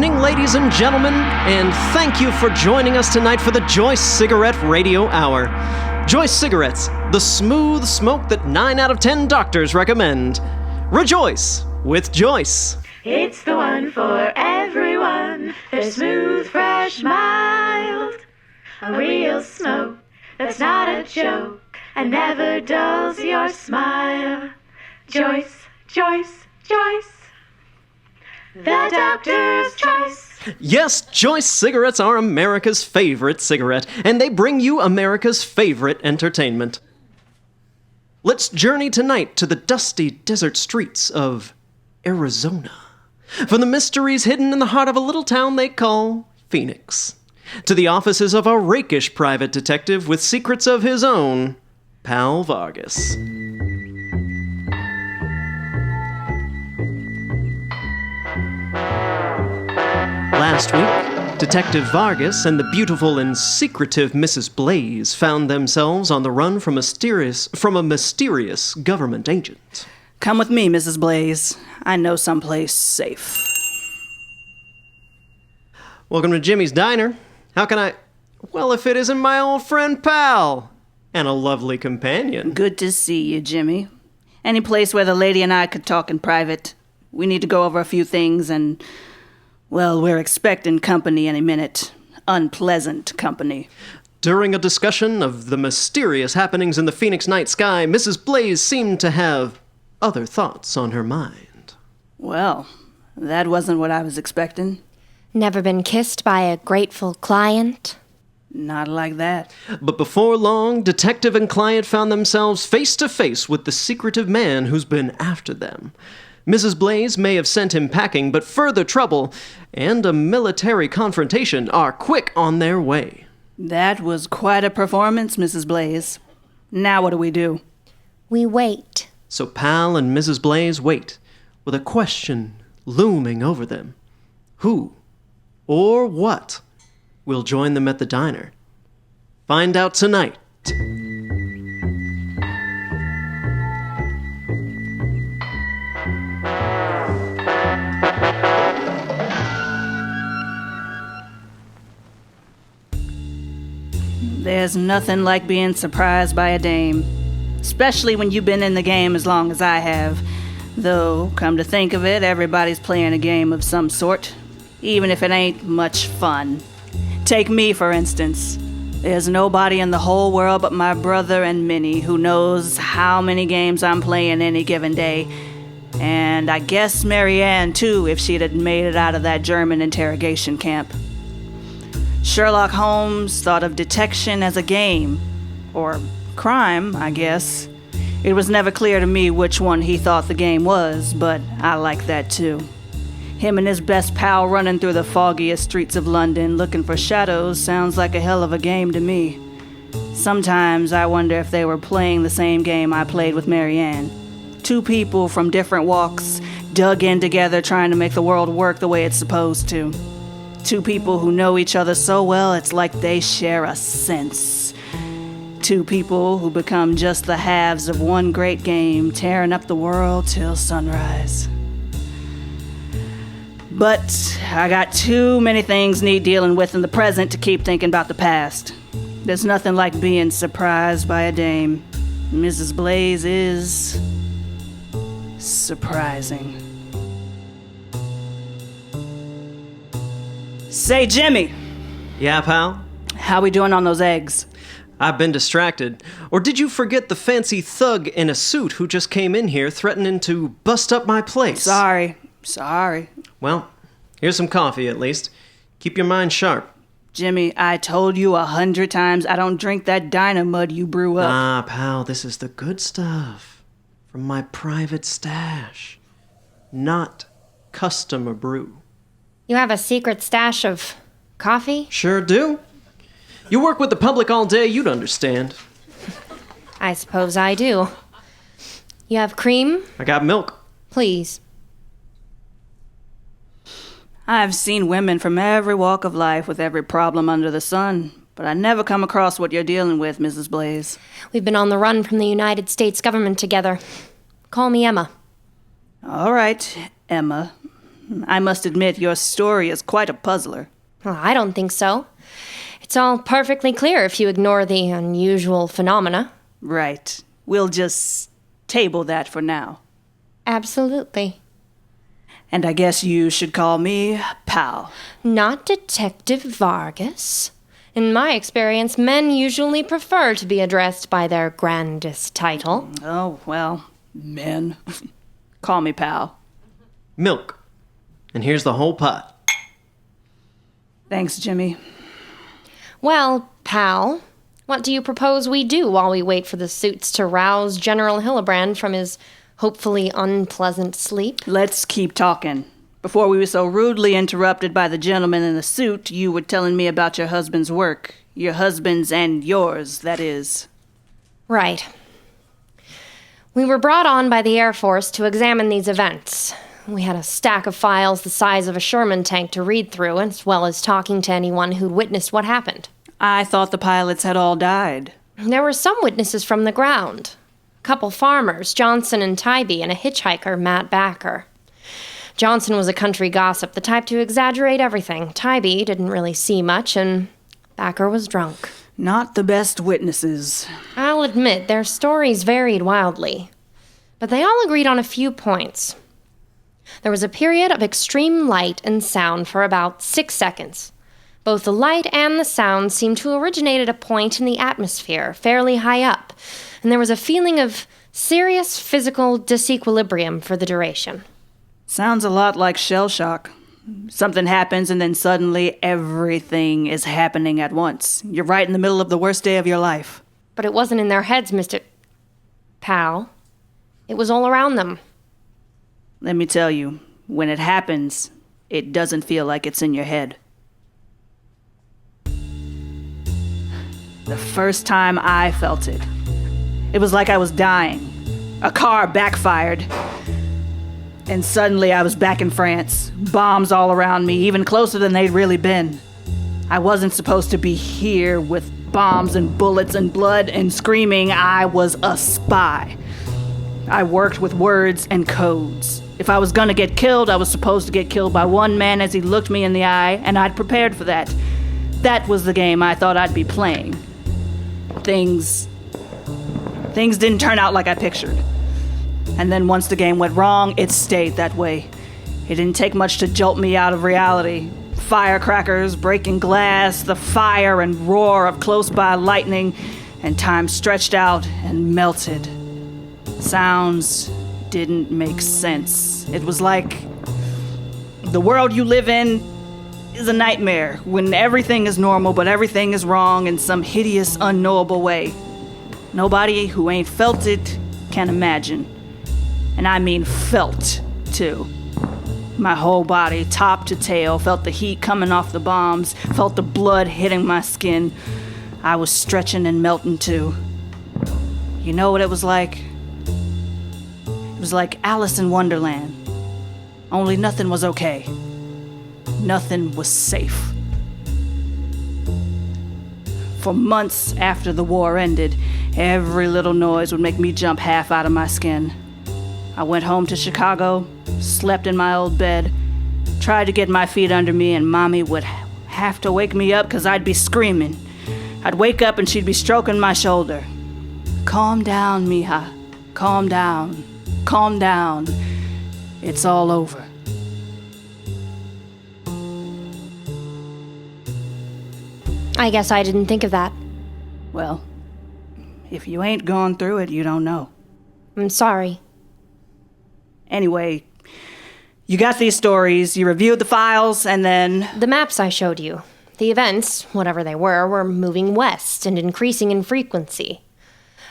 evening, ladies and gentlemen, and thank you for joining us tonight for the Joyce Cigarette Radio Hour. Joyce Cigarettes, the smooth smoke that 9 out of 10 doctors recommend. Rejoice with Joyce. It's the one for everyone. They're smooth, fresh, mild. A real smoke that's not a joke and never dulls your smile. Joyce, Joyce, Joyce. The doctor's choice. Yes, Joyce cigarettes are America's favorite cigarette, and they bring you America's favorite entertainment. Let's journey tonight to the dusty desert streets of Arizona, for the mysteries hidden in the heart of a little town they call Phoenix, to the offices of a rakish private detective with secrets of his own, Pal Vargas. Last week, Detective Vargas and the beautiful and secretive Mrs. Blaise found themselves on the run from a mysterious government agent. Come with me, Mrs. Blaise. I know someplace safe. Welcome to Jimmy's Diner. How can I... Well, if it isn't my old friend Pal, and a lovely companion. Good to see you, Jimmy. Any place where the lady and I could talk in private. We need to go over a few things and... Well, we're expecting company any minute. Unpleasant company. During a discussion of the mysterious happenings in the Phoenix night sky, Mrs. Blaise seemed to have other thoughts on her mind. Well, that wasn't what I was expecting. Never been kissed by a grateful client? Not like that. But before long, detective and client found themselves face to face with the secretive man who's been after them. Mrs. Blaise may have sent him packing, but further trouble and a military confrontation are quick on their way. That was quite a performance, Mrs. Blaise. Now what do we do? We wait. So Pal and Mrs. Blaise wait, with a question looming over them. Who, or what, will join them at the diner? Find out tonight. There's nothing like being surprised by a dame, especially when you've been in the game as long as I have. Though, come to think of it, everybody's playing a game of some sort, even if it ain't much fun. Take me, for instance. There's nobody in the whole world but my brother and Minnie who knows how many games I'm playing any given day. And I guess Mary Ann, too, if she'd had made it out of that German interrogation camp. Sherlock Holmes thought of detection as a game, or crime, I guess. It was never clear to me which one he thought the game was, but I like that too. Him and his best pal running through the foggiest streets of London looking for shadows sounds like a hell of a game to me. Sometimes I wonder if they were playing the same game I played with Mary Ann. Two people from different walks, dug in together trying to make the world work the way it's supposed to. Two people who know each other so well it's like they share a sense. Two people who become just the halves of one great game, tearing up the world till sunrise. But I got too many things need dealing with in the present to keep thinking about the past. There's nothing like being surprised by a dame. Mrs. Blaise is... surprising. Say, Jimmy! Yeah, Pal? How we doing on those eggs? I've been distracted. Or did you forget the fancy thug in a suit who just came in here threatening to bust up my place? Sorry. Well, here's some coffee at least. Keep your mind sharp. Jimmy, I told you 100 times I don't drink that dynamud you brew up. Ah, Pal, this is the good stuff. From my private stash. Not customer brew. You have a secret stash of coffee? Sure do. You work with the public all day, you'd understand. I suppose I do. You have cream? I got milk. Please. I've seen women from every walk of life with every problem under the sun, but I never come across what you're dealing with, Mrs. Blaise. We've been on the run from the United States government together. Call me Emma. All right, Emma. I must admit your story is quite a puzzler. Well, I don't think so. It's all perfectly clear if you ignore the unusual phenomena. Right. We'll just table that for now. Absolutely. And I guess you should call me Pal. Not Detective Vargas. In my experience, men usually prefer to be addressed by their grandest title. Oh, well, men. Call me Pal. Milk. And here's the whole pot. Thanks, Jimmy. Well, pal, what do you propose we do while we wait for the suits to rouse General Hillibrand from his hopefully unpleasant sleep? Let's keep talking. Before we were so rudely interrupted by the gentleman in the suit, you were telling me about your husband's work. Your husband's and yours, that is. Right. We were brought on by the Air Force to examine these events. We had a stack of files the size of a Sherman tank to read through, as well as talking to anyone who'd witnessed what happened. I thought the pilots had all died. There were some witnesses from the ground. A couple farmers, Johnson and Tybee, and a hitchhiker, Matt Backer. Johnson was a country gossip, the type to exaggerate everything. Tybee didn't really see much, and Backer was drunk. Not the best witnesses. I'll admit, their stories varied wildly. But they all agreed on a few points. There was a period of extreme light and sound for about 6 seconds. Both the light and the sound seemed to originate at a point in the atmosphere, fairly high up, and there was a feeling of serious physical disequilibrium for the duration. Sounds a lot like shell shock. Something happens and then suddenly everything is happening at once. You're right in the middle of the worst day of your life. But it wasn't in their heads, Mr. Pal. It was all around them. Let me tell you, when it happens, it doesn't feel like it's in your head. The first time I felt it, it was like I was dying. A car backfired. And suddenly I was back in France. Bombs all around me, even closer than they'd really been. I wasn't supposed to be here with bombs and bullets and blood and screaming. I was a spy. I worked with words and codes. If I was gonna get killed, I was supposed to get killed by one man as he looked me in the eye, and I'd prepared for that. That was the game I thought I'd be playing. Things didn't turn out like I pictured. And then once the game went wrong, it stayed that way. It didn't take much to jolt me out of reality. Firecrackers, breaking glass, the fire and roar of close-by lightning, and time stretched out and melted. Sounds didn't make sense. It was like the world you live in is a nightmare, when everything is normal but everything is wrong in some hideous, unknowable way. Nobody who ain't felt it can imagine. And I mean felt, too. My whole body, top to tail, felt the heat coming off the bombs, felt the blood hitting my skin. I was stretching and melting, too. You know what it was like? It was like Alice in Wonderland. Only nothing was okay. Nothing was safe. For months after the war ended, every little noise would make me jump half out of my skin. I went home to Chicago, slept in my old bed, tried to get my feet under me, and Mommy would have to wake me up because I'd be screaming. I'd wake up and she'd be stroking my shoulder. Calm down, mija. Calm down. Calm down. It's all over. I guess I didn't think of that. Well, if you ain't gone through it, you don't know. I'm sorry. Anyway, you got these stories, you reviewed the files, and then... The maps I showed you. The events, whatever they were moving west and increasing in frequency.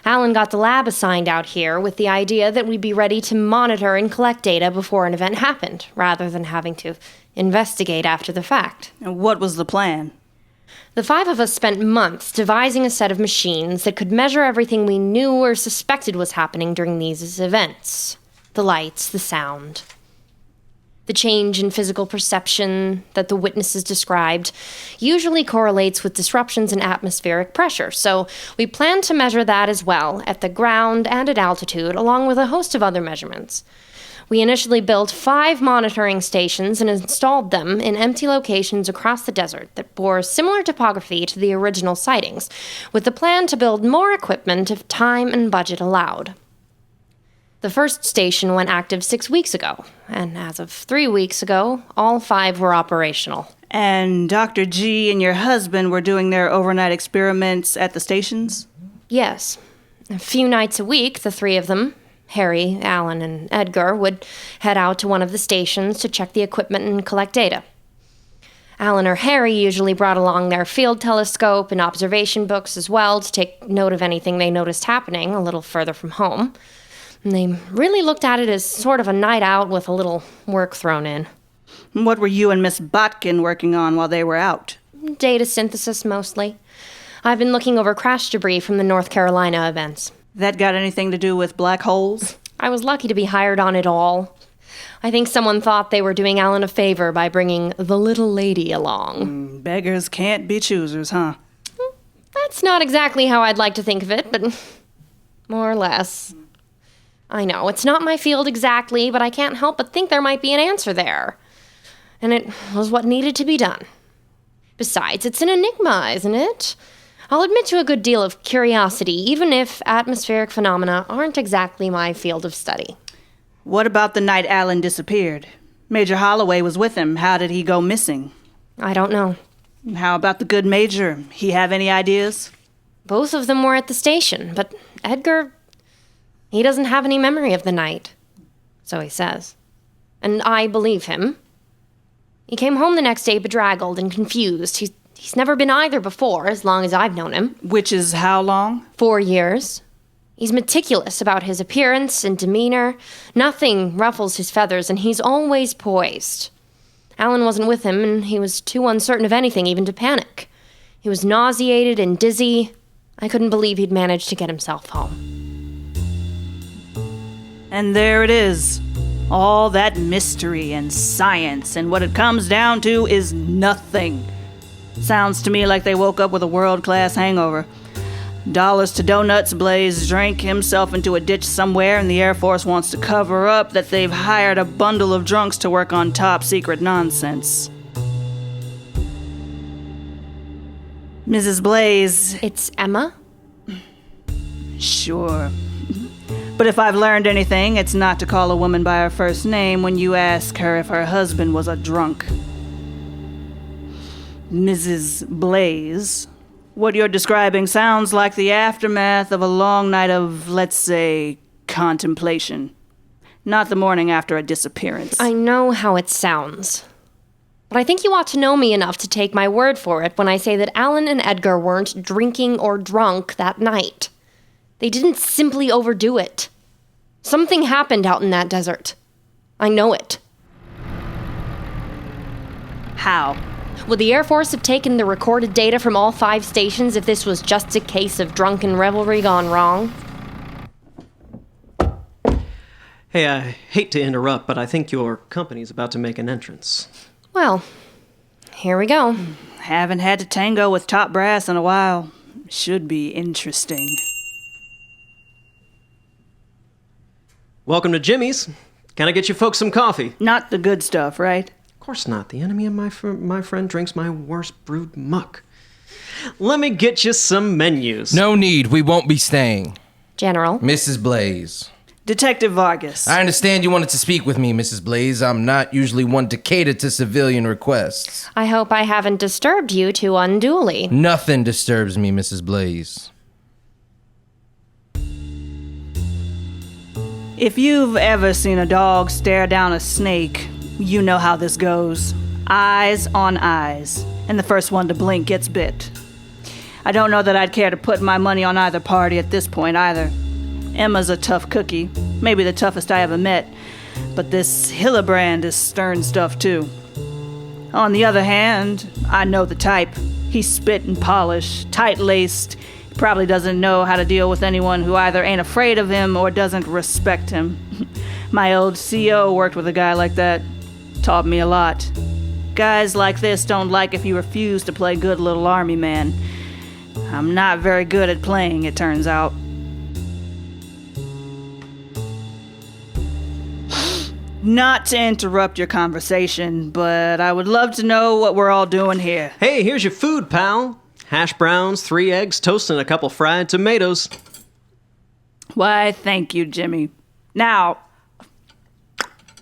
Allan got the lab assigned out here with the idea that we'd be ready to monitor and collect data before an event happened, rather than having to investigate after the fact. And what was the plan? The 5 of us spent months devising a set of machines that could measure everything we knew or suspected was happening during these events. The lights, the sound. The change in physical perception that the witnesses described usually correlates with disruptions in atmospheric pressure, so we planned to measure that as well, at the ground and at altitude, along with a host of other measurements. We initially built 5 monitoring stations and installed them in empty locations across the desert that bore similar topography to the original sightings, with the plan to build more equipment if time and budget allowed. The first station went active 6 weeks ago, and as of 3 weeks ago, all 5 were operational. And Dr. G and your husband were doing their overnight experiments at the stations? Yes. A few nights a week, the 3 of them, Harry, Allan, and Edgar, would head out to one of the stations to check the equipment and collect data. Allan or Harry usually brought along their field telescope and observation books as well to take note of anything they noticed happening a little further from home. And they really looked at it as sort of a night out with a little work thrown in. What were you and Miss Botkin working on while they were out? Data synthesis, mostly. I've been looking over crash debris from the North Carolina events. That got anything to do with black holes? I was lucky to be hired on it all. I think someone thought they were doing Allan a favor by bringing the little lady along. Beggars can't be choosers, huh? That's not exactly how I'd like to think of it, but more or less. I know, it's not my field exactly, but I can't help but think there might be an answer there. And it was what needed to be done. Besides, it's an enigma, isn't it? I'll admit to a good deal of curiosity, even if atmospheric phenomena aren't exactly my field of study. What about the night Allan disappeared? Major Holloway was with him. How did he go missing? I don't know. How about the good Major? He have any ideas? Both of them were at the station, but Edgar, he doesn't have any memory of the night. So he says. And I believe him. He came home the next day bedraggled and confused. He's never been either before, as long as I've known him. Which is how long? 4 years. He's meticulous about his appearance and demeanor. Nothing ruffles his feathers, and he's always poised. Allan wasn't with him, and he was too uncertain of anything even to panic. He was nauseated and dizzy. I couldn't believe he'd managed to get himself home. And there it is. All that mystery and science, and what it comes down to is nothing. Sounds to me like they woke up with a world-class hangover. Dollars to donuts, Blaise drank himself into a ditch somewhere, and the Air Force wants to cover up that they've hired a bundle of drunks to work on top-secret nonsense. Mrs. Blaise... It's Emma? Sure. But if I've learned anything, it's not to call a woman by her first name when you ask her if her husband was a drunk. Mrs. Blaise, what you're describing sounds like the aftermath of a long night of, let's say, contemplation. Not the morning after a disappearance. I know how it sounds. But I think you ought to know me enough to take my word for it when I say that Allan and Edgar weren't drinking or drunk that night. They didn't simply overdo it. Something happened out in that desert. I know it. How? Would the Air Force have taken the recorded data from all 5 stations if this was just a case of drunken revelry gone wrong? Hey, I hate to interrupt, but I think your company's about to make an entrance. Well, here we go. Haven't had to tango with top brass in a while. Should be interesting. Welcome to Jimmy's. Can I get you folks some coffee? Not the good stuff, right? Of course not. The enemy of my friend drinks my worst brewed muck. Let me get you some menus. No need. We won't be staying. General. Mrs. Blaise. Detective Vargas. I understand you wanted to speak with me, Mrs. Blaise. I'm not usually one to cater to civilian requests. I hope I haven't disturbed you too unduly. Nothing disturbs me, Mrs. Blaise. If you've ever seen a dog stare down a snake, you know how this goes. Eyes on eyes, and the first one to blink gets bit. I don't know that I'd care to put my money on either party at this point either. Emma's a tough cookie, maybe the toughest I ever met, but this Hillibrand is stern stuff too. On the other hand, I know the type. He's spit and polished, tight-laced, probably doesn't know how to deal with anyone who either ain't afraid of him or doesn't respect him. My old CO worked with a guy like that. Taught me a lot. Guys like this don't like if you refuse to play good little army man. I'm not very good at playing, it turns out. Not to interrupt your conversation, but I would love to know what we're all doing here. Hey, here's your food, pal. Hash browns, 3 eggs, toast, and a couple fried tomatoes. Why, thank you, Jimmy. Now,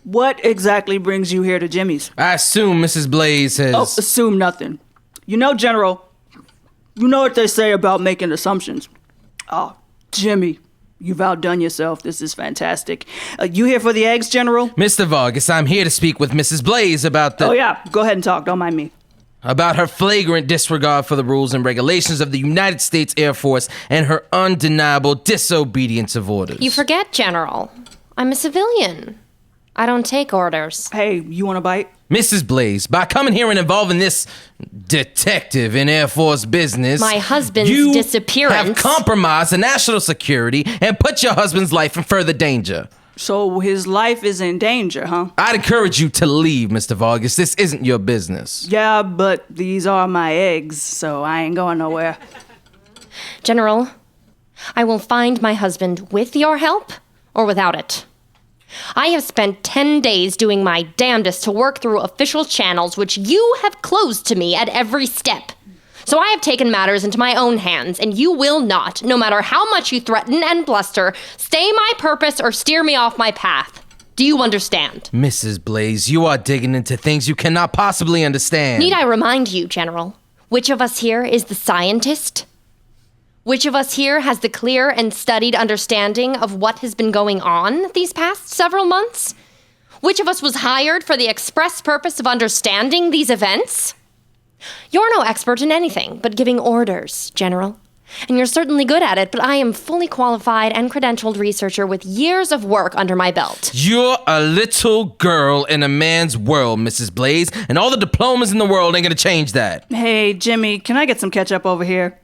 what exactly brings you here to Jimmy's? I assume Mrs. Blaise has... Oh, assume nothing. You know, General, you know what they say about making assumptions. Oh, Jimmy, you've outdone yourself. This is fantastic. You here for the eggs, General? Mr. Vargas, I'm here to speak with Mrs. Blaise about the... Oh, yeah. Go ahead and talk. Don't mind me. About her flagrant disregard for the rules and regulations of the United States Air Force and her undeniable disobedience of orders. You forget, General. I'm a civilian. I don't take orders. Hey, you want a bite? Mrs. Blaise, by coming here and involving this detective in Air Force business... My husband's you disappearance... have compromised the national security and put your husband's life in further danger. So his life is in danger, huh? I'd encourage you to leave, Mr. Vargas. This isn't your business. Yeah, but these are my eggs, so I ain't going nowhere. General, I will find my husband with your help or without it. I have spent 10 days doing my damnedest to work through official channels which you have closed to me at every step. So I have taken matters into my own hands, and you will not, no matter how much you threaten and bluster, stay my purpose or steer me off my path. Do you understand? Mrs. Blaise, you are digging into things you cannot possibly understand. Need I remind you, General, which of us here is the scientist? Which of us here has the clear and studied understanding of what has been going on these past several months? Which of us was hired for the express purpose of understanding these events? You're no expert in anything but giving orders, General. And you're certainly good at it, but I am fully qualified and credentialed researcher with years of work under my belt. You're a little girl in a man's world, Mrs. Blaise, and all the diplomas in the world ain't gonna change that. Hey, Jimmy, can I get some ketchup over here?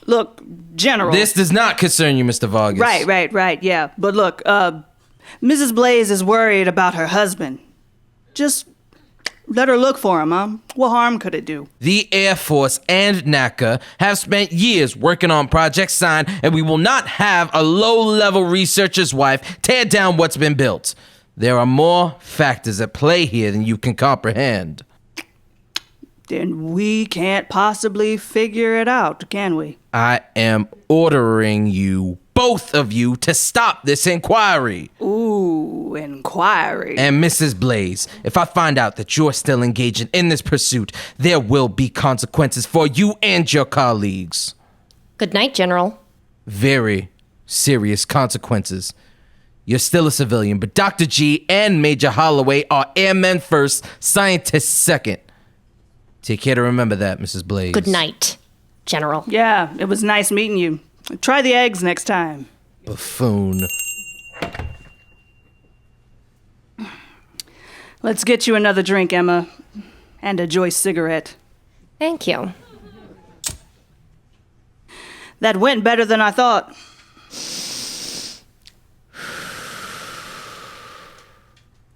Look, General... This does not concern you, Mr. Vargas. Right, yeah. But look, Mrs. Blaise is worried about her husband. Just let her look for him, huh? What harm could it do? The Air Force and NACA have spent years working on Project Sign, and we will not have a low-level researcher's wife tear down what's been built. There are more factors at play here than you can comprehend. Then we can't possibly figure it out, can we? I am ordering you, both of you, to stop this inquiry. Ooh, inquiry. And Mrs. Blaise, if I find out that you're still engaging in this pursuit, there will be consequences for you and your colleagues. Good night, General. Very serious consequences. You're still a civilian, but Dr. G and Major Holloway are airmen first, scientists second. Take care to remember that, Mrs. Blaise. Good night, General. Yeah, it was nice meeting you. Try the eggs next time. Buffoon. Let's get you another drink, Emma. And a Joyce cigarette. Thank you. That went better than I thought.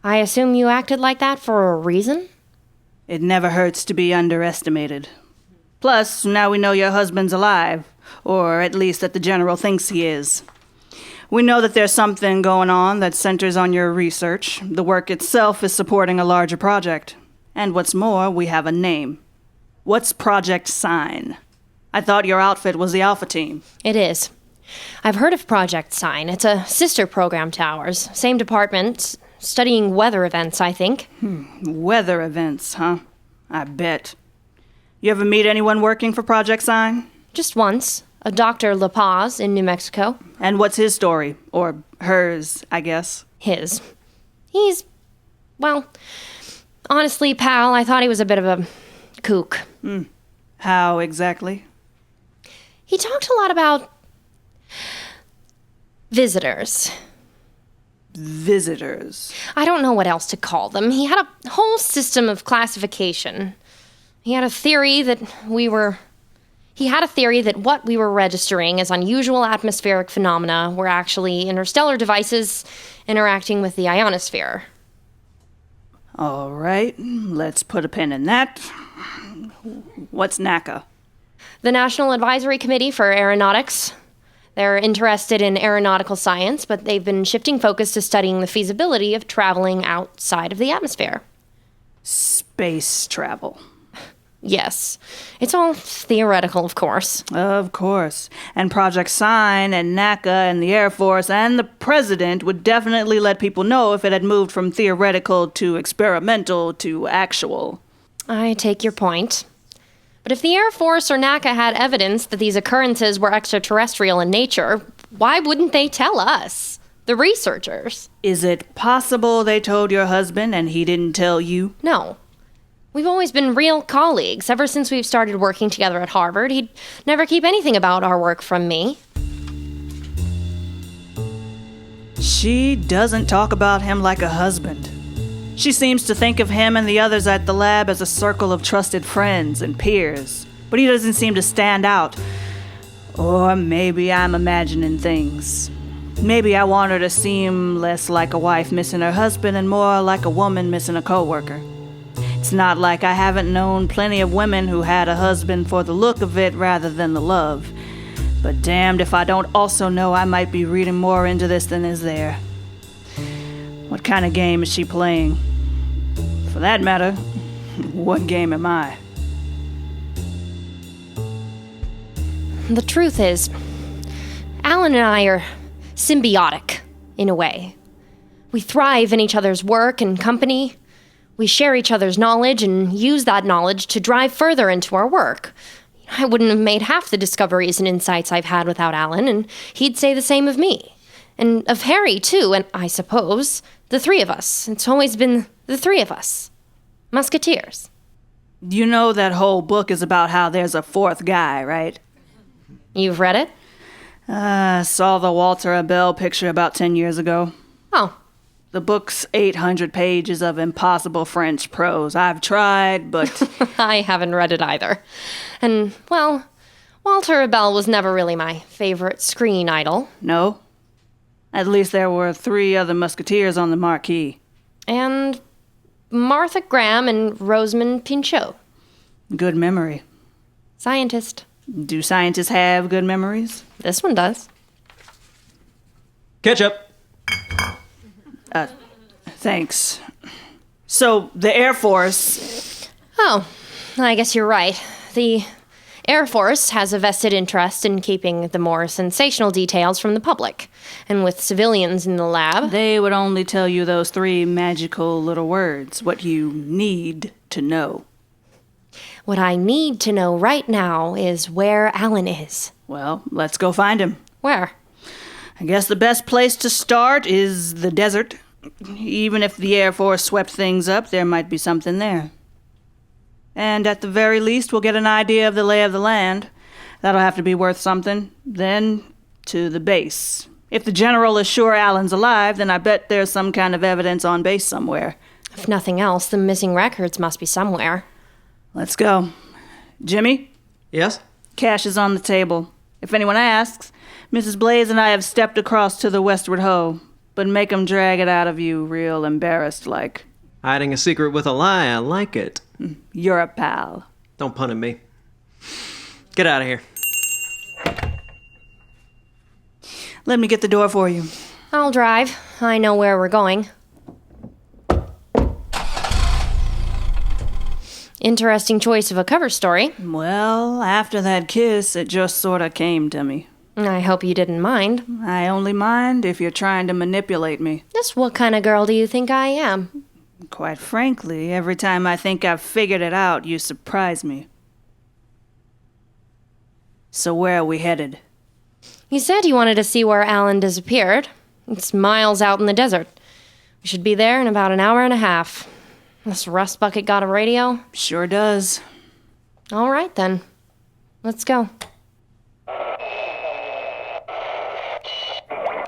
I assume you acted like that for a reason? It never hurts to be underestimated. Plus, now we know your husband's alive, or at least that the General thinks he is. We know that there's something going on that centers on your research. The work itself is supporting a larger project. And what's more, we have a name. What's Project Sign? I thought your outfit was the Alpha Team. It is. I've heard of Project Sign. It's a sister program to ours. Same department, studying weather events, I think. Weather events, huh? I bet. You ever meet anyone working for Project Sign? Just once. A Dr. La Paz in New Mexico. And what's his story? Or hers, I guess. His. He's, well, honestly, pal, I thought he was a bit of a kook. How exactly? He talked a lot about visitors. Visitors. I don't know what else to call them. He had a whole system of classification. He had a theory that what we were registering as unusual atmospheric phenomena were actually interstellar devices interacting with the ionosphere. All right, let's put a pin in that. What's NACA? The National Advisory Committee for Aeronautics. They're interested in aeronautical science, but they've been shifting focus to studying the feasibility of traveling outside of the atmosphere. Space travel. Yes. It's all theoretical, of course. Of course. And Project Sign and NACA and the Air Force and the President would definitely let people know if it had moved from theoretical to experimental to actual. I take your point. But if the Air Force or NACA had evidence that these occurrences were extraterrestrial in nature, why wouldn't they tell us, the researchers? Is it possible they told your husband and he didn't tell you? No. We've always been real colleagues. Ever since we've started working together at Harvard, he'd never keep anything about our work from me. She doesn't talk about him like a husband. She seems to think of him and the others at the lab as a circle of trusted friends and peers, but he doesn't seem to stand out. Or maybe I'm imagining things. Maybe I want her to seem less like a wife missing her husband and more like a woman missing a coworker. It's not like I haven't known plenty of women who had a husband for the look of it rather than the love. But damned if I don't also know I might be reading more into this than is there. What kind of game is she playing? For that matter, what game am I? The truth is, Allan and I are symbiotic, in a way. We thrive in each other's work and company. We share each other's knowledge and use that knowledge to drive further into our work. I wouldn't have made half the discoveries and insights I've had without Allan, and he'd say the same of me. And of Harry, too, and I suppose, the three of us. It's always been the three of us. Musketeers. You know that whole book is about how there's a fourth guy, right? You've read it? Saw the Walter Abel picture about 10 years ago. Oh. The book's 800 pages of impossible French prose. I've tried, but... I haven't read it either. And, well, Walter Abel was never really my favorite screen idol. No? At least there were 3 other musketeers on the marquee. And Martha Graham and Rosamond Pinchot. Good memory. Scientist. Do scientists have good memories? This one does. Ketchup. Thanks. So, the Air Force... Oh, I guess you're right. The Air Force has a vested interest in keeping the more sensational details from the public. And with civilians in the lab... They would only tell you those 3 magical little words, what you need to know. What I need to know right now is where Allan is. Well, let's go find him. Where? I guess the best place to start is the desert. Even if the Air Force swept things up, there might be something there. And at the very least, we'll get an idea of the lay of the land. That'll have to be worth something. Then, to the base. If the General is sure Allan's alive, then I bet there's some kind of evidence on base somewhere. If nothing else, the missing records must be somewhere. Let's go. Jimmy? Yes? Cash is on the table. If anyone asks, Mrs. Blaise and I have stepped across to the westward hoe. But make 'em drag it out of you real embarrassed-like. Hiding a secret with a lie, I like it. You're a pal. Don't pun at me. Get out of here. Let me get the door for you. I'll drive. I know where we're going. Interesting choice of a cover story. Well, after that kiss, it just sorta came to me. I hope you didn't mind. I only mind if you're trying to manipulate me. Just what kind of girl do you think I am? Quite frankly, every time I think I've figured it out, you surprise me. So where are we headed? You said you wanted to see where Allan disappeared. It's miles out in the desert. We should be there in about an hour and a half. This rust bucket got a radio? Sure does. All right, then. Let's go.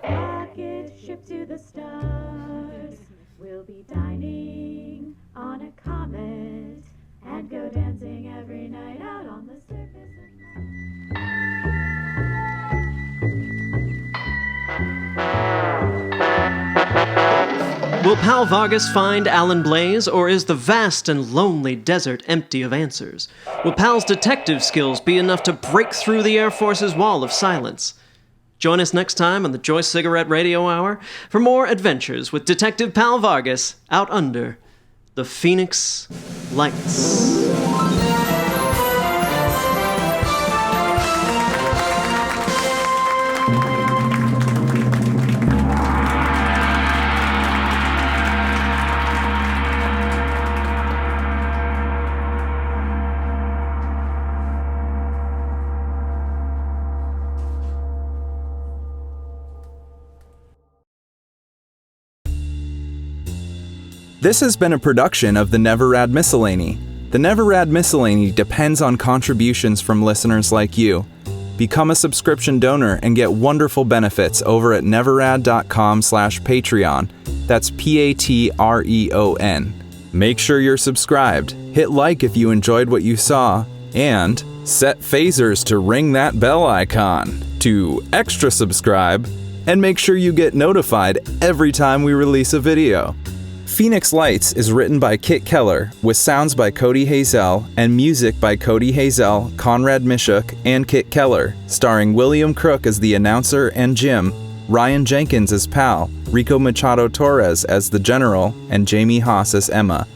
Rocket ship to the stars. We'll be dining on a comet and go dancing every night out on the surface of Will Pal Vargas find Allan Blaise, or is the vast and lonely desert empty of answers? Will Pal's detective skills be enough to break through the Air Force's wall of silence? Join us next time on the Joyce Cigarette Radio Hour for more adventures with Detective Pal Vargas out under the Phoenix Lights. This has been a production of the Never Rad Miscellany. The Never Rad Miscellany depends on contributions from listeners like you. Become a subscription donor and get wonderful benefits over at neverrad.com/Patreon. That's Patreon. Make sure you're subscribed, hit like if you enjoyed what you saw, and set phasers to ring that bell icon to extra subscribe, and make sure you get notified every time we release a video. Phoenix Lights is written by Kitt Keller, with sounds by Cody Hazelle and music by Cody Hazelle, Conrad Miszuk, and Kitt Keller, starring William Crook as the announcer and Jim, Ryan Jenkins as Pal, Ricco Machado-Torres as the General, and Jamie Haas as Emma.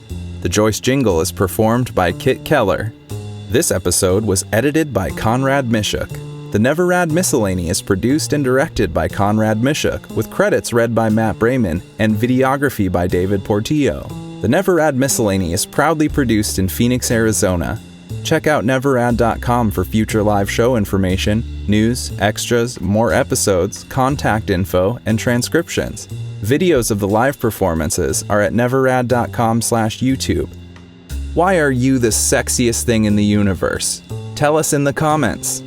The Joyce jingle is performed by Kitt Keller. This episode was edited by Conrad Miszuk. The Never Rad Miscellany is produced and directed by Conrad Miszuk, with credits read by Matt Brayman and videography by David Portillo. The Never Rad Miscellany is proudly produced in Phoenix, Arizona. Check out neverrad.com for future live show information, news, extras, more episodes, contact info, and transcriptions. Videos of the live performances are at neverrad.com/YouTube. Why are you the sexiest thing in the universe? Tell us in the comments.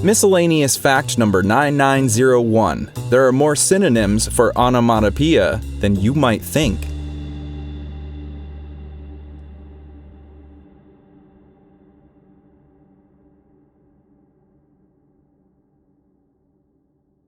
Miscellaneous fact number 9901. There are more synonyms for onomatopoeia than you might think.